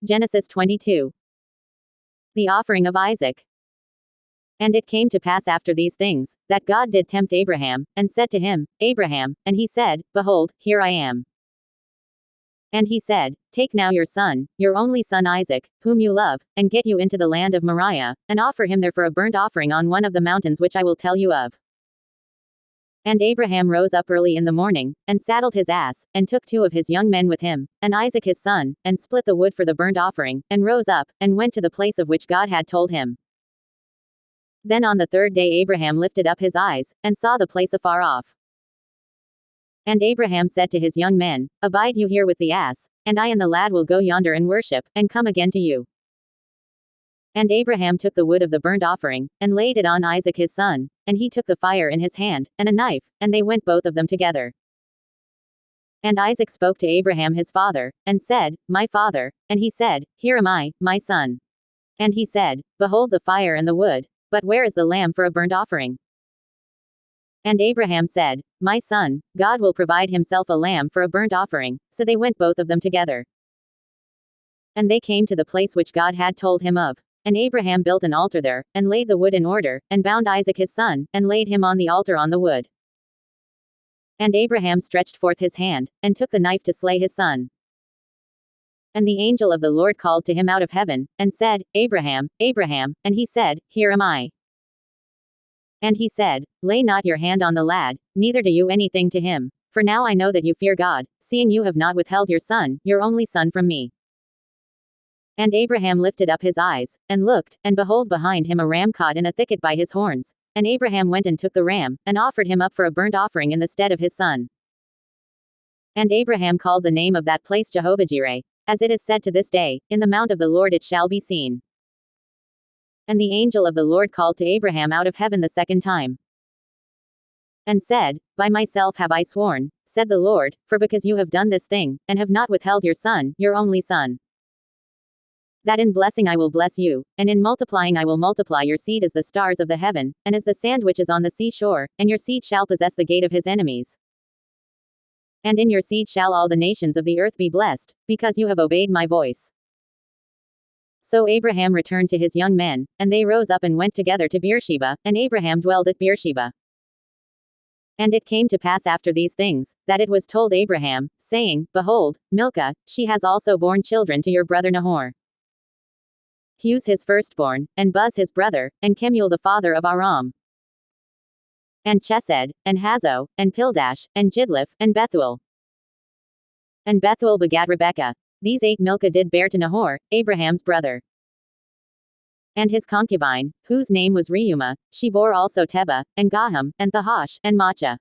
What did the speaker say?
Genesis 22. The offering of Isaac. And it came to pass after these things, that God did tempt Abraham, and said to him, Abraham, and he said, Behold, here I am. And he said, Take now your son, your only son Isaac, whom you love, and get you into the land of Moriah, and offer him there for a burnt offering on one of the mountains which I will tell you of. And Abraham rose up early in the morning, and saddled his ass, and took 2 of his young men with him, and Isaac his son, and split the wood for the burnt offering, and rose up, and went to the place of which God had told him. Then on the 3rd day Abraham lifted up his eyes, and saw the place afar off. And Abraham said to his young men, Abide you here with the ass, and I and the lad will go yonder and worship, and come again to you. And Abraham took the wood of the burnt offering, and laid it on Isaac his son, and he took the fire in his hand, and a knife, and they went both of them together. And Isaac spoke to Abraham his father, and said, My father. And he said, Here am I, my son. And he said, Behold the fire and the wood, but where is the lamb for a burnt offering? And Abraham said, My son, God will provide himself a lamb for a burnt offering. So they went both of them together. And they came to the place which God had told him of. And Abraham built an altar there, and laid the wood in order, and bound Isaac his son, and laid him on the altar on the wood. And Abraham stretched forth his hand, and took the knife to slay his son. And the angel of the Lord called to him out of heaven, and said, Abraham, Abraham, and he said, Here am I. And he said, Lay not your hand on the lad, neither do you anything to him. For now I know that you fear God, seeing you have not withheld your son, your only son from me. And Abraham lifted up his eyes, and looked, and behold behind him a ram caught in a thicket by his horns. And Abraham went and took the ram, and offered him up for a burnt offering in the stead of his son. And Abraham called the name of that place Jehovah-Jireh, as it is said to this day, In the mount of the Lord it shall be seen. And the angel of the Lord called to Abraham out of heaven the 2nd time. And said, By myself have I sworn, said the Lord, for because you have done this thing, and have not withheld your son, your only son, that in blessing I will bless you, and in multiplying I will multiply your seed as the stars of the heaven, and as the sand which is on the seashore, and your seed shall possess the gate of his enemies. And in your seed shall all the nations of the earth be blessed, because you have obeyed my voice. So Abraham returned to his young men, and they rose up and went together to Beersheba, and Abraham dwelled at Beersheba. And it came to pass after these things, that it was told Abraham, saying, Behold, Milcah, she has also borne children to your brother Nahor. Huz his firstborn, and Buz his brother, and Kemuel the father of Aram, and Chesed, and Hazo, and Pildash, and Jidlaph, and Bethuel. And Bethuel begat Rebekah. These 8 Milcah did bear to Nahor, Abraham's brother. And his concubine, whose name was Reumah, she bore also Tebah, and Gaham, and Thahash, and Maachah.